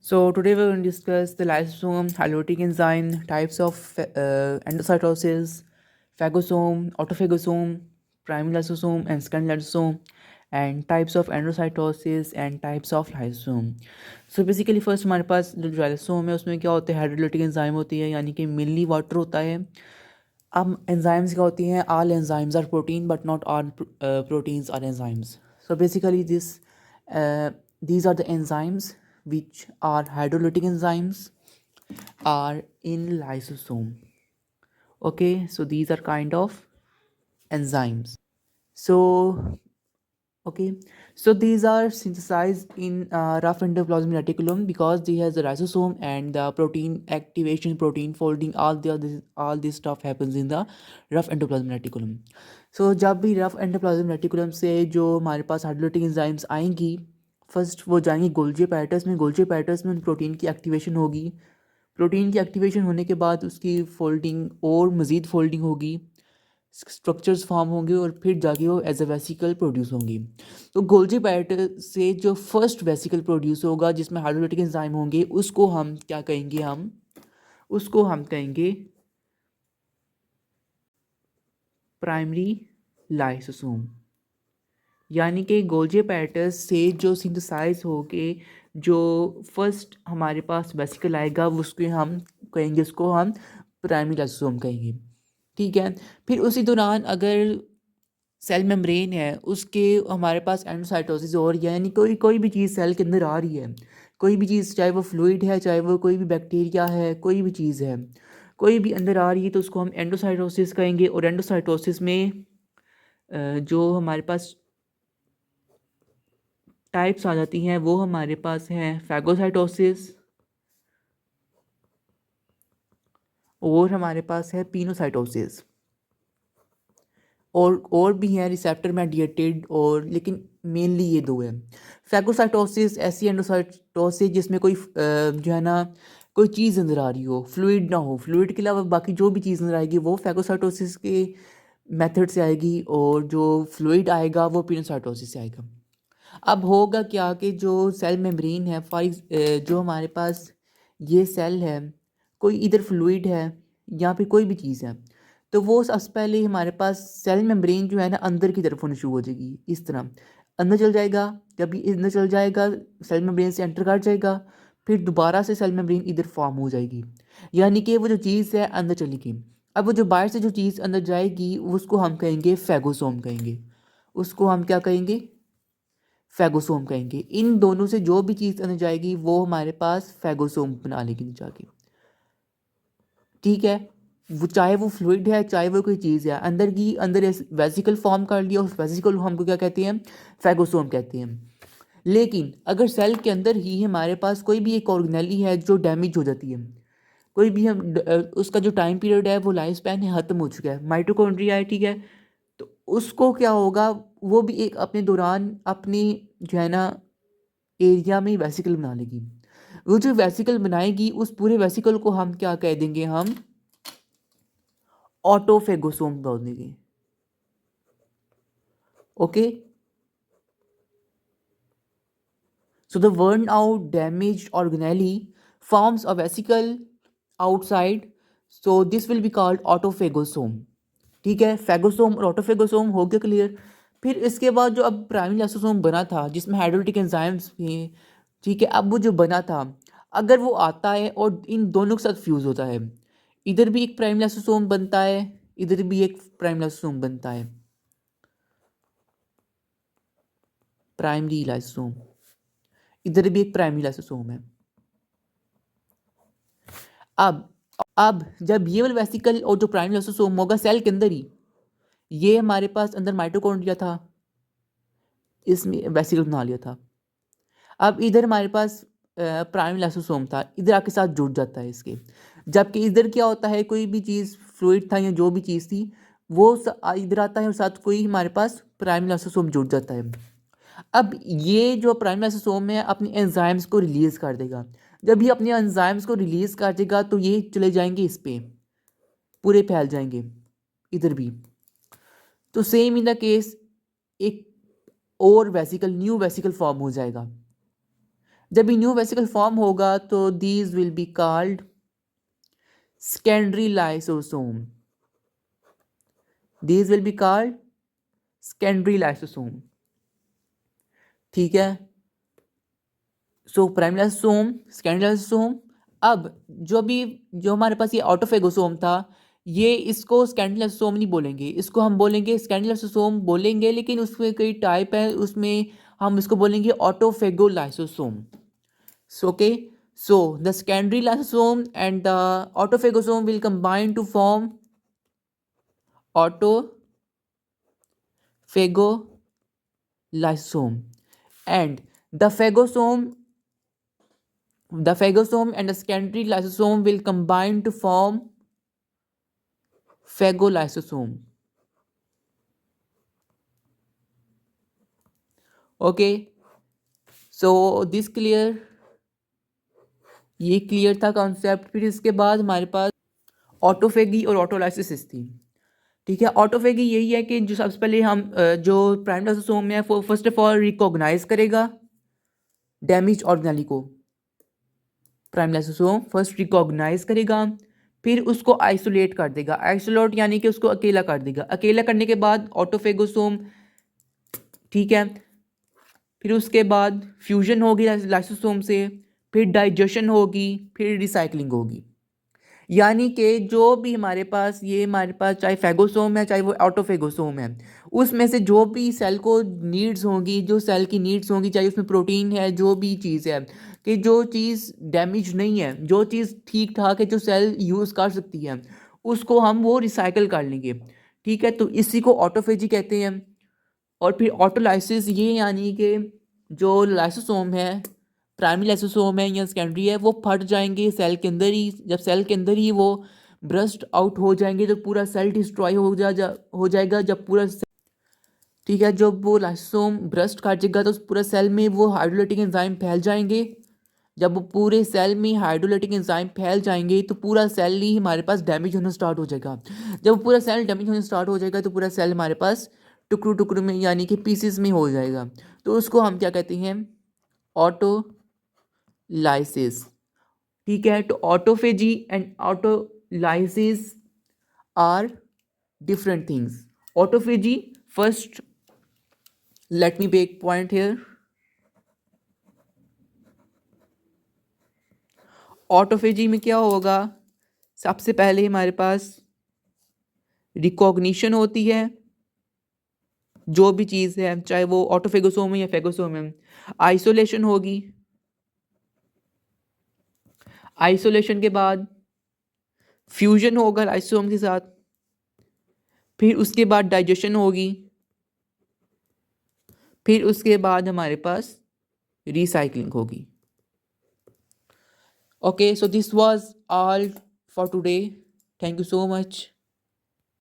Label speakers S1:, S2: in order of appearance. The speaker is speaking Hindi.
S1: So today we're going to discuss the lysosome, halitotic enzyme, types of endocytosis, phagosome, autophagosome, primary lysosome, and secondary lysosome, and types of endocytosis and types of lysosome. So basically first हमारे पास जो lysosome है उसमें क्या होता है, हाइड्रोलिटिक एंजाइम होती है, यानी कि मेनली वाटर होता है. अब एंजाइम्स क्या होती हैं, all enzymes are protein but not all proteins are enzymes. So basically these are the enzymes which are hydrolytic enzymes are in lysosome. Okay, so these are kind of enzymes. So okay, so these are synthesized in rough endoplasmic reticulum because they has the lysosome and the protein activation, protein folding, all this stuff happens in the rough endoplasmic reticulum. So जब भी rough endoplasmic reticulum से जो हमारे पास हाइड्रोलिटिक एंजाइम्स आएंगी, फर्स्ट वो जाएंगी गोल्जी पैटर्स में. गोल्जी पैटर्स में प्रोटीन की एक्टिवेशन होगी. प्रोटीन की एक्टिवेशन होने के बाद उसकी फोल्डिंग और मज़ीद फोल्डिंग होगी, स्ट्रक्चर्स फॉर्म होंगे और फिर जाके वो एज अ वेसिकल प्रोड्यूस होंगी. तो गोल्जी पैटर से जो फर्स्ट वेसिकल प्रोड्यूस होगा जिसमें हाइड्रोलिटिक एंजाइम होंगे उसको हम क्या कहेंगे, हम कहेंगे प्राइमरी लाइसोसोम. यानी कि गोल्जी पैटर्स से जो सिंथेसाइज होके जो फर्स्ट हमारे पास वेसिकल आएगा उसको हम कहेंगे, उसको हम प्राइमरी लाइसोसोम कहेंगे. ठीक है. फिर उसी दौरान अगर सेल मेम्ब्रेन है उसके हमारे पास एंडोसाइटोसिस हो रही है, यानी कोई कोई भी चीज़ सेल के अंदर आ रही है, कोई भी चीज़, चाहे वो फ्लूइड है, चाहे वो कोई भी बैक्टीरिया है, कोई भी चीज़ है, कोई भी अंदर आ रही है तो उसको हम एंडोसाइटोसिस कहेंगे. और एंडोसाइटोसिस में जो हमारे पास टाइप्स आ जाती हैं वो हमारे पास हैं फैगोसाइटोसिस और हमारे पास है पिनोसाइटोसिस. और भी हैं रिसेप्टर मेडिएटेड, और लेकिन मेनली ये दो हैं. फैगोसाइटोसिस ऐसी एंडोसाइटोसिस जिसमें कोई जो है ना कोई चीज़ अंदर आ रही हो, फ्लूइड ना हो, फ्लूइड के अलावा बाकी जो भी चीज़ अंदर आएगी वो फैगोसाइटोसिस के मेथड से आएगी, और जो फ्लूइड आएगा वो पिनोसाइटोसिस से आएगा. अब होगा क्या कि जो सेल मेम्ब्रेन है, जो हमारे पास ये सेल है, कोई इधर फ्लूइड है या फिर कोई भी चीज़ है, तो वो सबसे पहले हमारे पास सेल मेम्ब्रेन जो है ना अंदर की तरफ होनी शुरू हो जाएगी. इस तरह अंदर चल जाएगा. जब ये अंदर चल जाएगा सेल मेम्ब्रेन से एंटर कर जाएगा, फिर दोबारा से सेल मेम्ब्रेन इधर फॉर्म हो जाएगी, यानी कि वो जो चीज़ है अंदर चली गई. अब वो जो बाहर से जो चीज़ अंदर जाएगी उसको हम कहेंगे फैगोसोम कहेंगे. उसको हम क्या कहेंगे, फैगोसोम कहेंगे. इन दोनों से जो भी चीज़ अंदर जाएगी वो हमारे पास फैगोसोम बना लेगी जाके. ठीक है. वो चाहे वो फ्लूइड है, चाहे वो कोई चीज़ है, अंदर की अंदर वेसिकल फॉर्म कर लिया, उस वेसिकल को हमको क्या कहते हैं, फैगोसोम कहते हैं. लेकिन अगर सेल के अंदर ही हमारे पास कोई भी एक ऑर्गेनेली है जो डैमेज हो जाती है, कोई भी उसका जो टाइम पीरियड है वो लाइफ स्पैन है ख़त्म हो चुका है, माइटोकॉन्ड्रिया है, ठीक है, तो उसको क्या होगा, वो भी एक अपने दौरान अपनी जो है ना एरिया में वेसिकल बना लेगी. वो जो वेसिकल बनाएगी उस पूरे वेसिकल को हम क्या कह देंगे, हम ऑटोफेगोसोम बोल देंगे. Okay. So the worn out damaged organelle forms a vesicle outside, so this will be called autophagosome. ठीक है. फैगोसोम और ऑटोफेगोसोम हो गया क्लियर. फिर इसके बाद जो अब प्राइमरी लाइसोसोम बना था जिसमें हाइड्रोलिटिक एंजाइम्स थे, ठीक है, अब वो जो बना था अगर वो आता है और इन दोनों के साथ फ्यूज़ होता है, इधर भी एक प्राइमरी लाइसोसोम बनता है, इधर भी एक प्राइमरी लाइसोसोम बनता है, प्राइमरी लाइसोसोम, इधर भी एक प्राइमरी लाइसोसोम है. अब जब ये वाला वेसिकल और जो प्राइमरी लाइसोसोम होगा सेल के अंदर ही, ये हमारे पास अंदर माइटोकॉन्ड्रिया था, इसमें वेसिकल बना लिया था. अब इधर हमारे पास प्राइमरी लाइसोसोम था, इधर आके साथ जुड़ जाता है इसके. जबकि इधर क्या होता है, कोई भी चीज़ फ्लूइड था या जो भी चीज़ थी वो इधर आता है और साथ कोई हमारे पास प्राइमरी लाइसोसोम जुड़ जाता है. अब ये जो प्राइमरी लाइसोसोम है अपने एंजाइम्स को रिलीज़ कर देगा. जब ये अपने एंजाइम्स को रिलीज़ कर देगा तो ये चले जाएंगे इस पे, पूरे फैल जाएंगे इधर भी. तो सेम इन द केस एक और वेसिकल, न्यू वेसिकल फॉर्म हो जाएगा. जब ये न्यू वेसिकल फॉर्म होगा तो these will be called secondary lysosome. These will be called secondary lysosome. ठीक है, so primary lysosome, secondary lysosome. अब जो हमारे पास ये ऑटोफेगोसोम था, ये इसको सेकेंडरी लाइसोसोम नहीं बोलेंगे, इसको हम बोलेंगे सेकेंडरी लाइसोसोम बोलेंगे, लेकिन उसमें कई टाइप है, उसमें हम इसको बोलेंगे ऑटोफेगो lysosome. So, okay, so the secondary lysosome and the autophagosome will combine to form autophagolysosome, and the phagosome and the secondary lysosome will combine to form phagolysosome. Okay, so this clear, ये क्लियर था कॉन्सेप्ट। फिर इसके बाद हमारे पास ऑटोफेगी और ऑटोलाइसिस थी। ठीक है, ऑटोफेगी यही है कि जो सबसे पहले हम जो प्राइमरी लाइसोसोम है वो फर्स्ट ऑफ ऑल रिकॉग्नाइज करेगा डैमेज ऑर्गेनेली को। प्राइमरी लाइसोसोम फर्स्ट रिकॉग्नाइज करेगा, फिर उसको आइसोलेट कर देगा। आइसोलेट यानी कि उसको अकेला कर देगा। अकेला करने के बाद ऑटोफेगोसोम, ठीक है, फिर उसके बाद फ्यूजन होगी लाइसोसोम से, फिर डाइजेशन होगी, फिर रिसाइकलिंग होगी। यानी कि जो भी हमारे पास चाहे फेगोसोम है चाहे वो ऑटोफेगोसोम है, उसमें से जो भी सेल को नीड्स होंगी, जो सेल की नीड्स होंगी, चाहे उसमें प्रोटीन है, जो भी चीज़ है, कि जो चीज़ डैमेज नहीं है, जो चीज़ ठीक ठाक है, जो सेल यूज़ कर सकती है, उसको हम वो रिसाइकल कर लेंगे। ठीक है, तो इसी को ऑटोफेजी कहते हैं। और फिर ऑटोलाइसिस, ये यानी कि जो लाइसोसोम है, प्राइमरी लाइसोसोम है या सेकेंडरी है, वो फट जाएंगे सेल के अंदर ही। जब सेल के अंदर ही वो ब्रस्ट आउट हो जाएंगे तो पूरा सेल डिस्ट्रॉय हो जाएगा। जब पूरा ठीक है, जब वो लाइसोसोम ब्रस्ट काट जाएगा तो पूरा सेल में वो हाइड्रोलाइटिक एंजाइम फैल जाएंगे। जब वो पूरे सेल में हाइड्रोलाइटिक एंजाइम फैल जाएंगे तो पूरा सेल ही हमारे पास डैमेज होना स्टार्ट हो जाएगा। जब पूरा सेल डैमेज होना स्टार्ट हो जाएगा तो पूरा सेल हमारे पास टुकड़ों टुकड़ों में यानी कि पीसेस में हो जाएगा। तो उसको हम क्या कहते हैं? ऑटोलाइसिस। ठीक है, तो autophagy and autolysis are different things. Autophagy, first, let me make point here. Autophagy में क्या होगा? सबसे पहले हमारे पास रिकॉग्निशन होती है, जो भी चीज़ है, चाहे वो ऑटोफेगोसोम है या फेगोसोम है। आइसोलेशन होगी, आइसोलेशन के बाद फ्यूजन होगा लाइसोसोम के साथ, फिर उसके बाद डाइजेशन होगी, फिर उसके बाद हमारे पास रिसाइकलिंग होगी। Okay, so this was all for today. Thank you so much.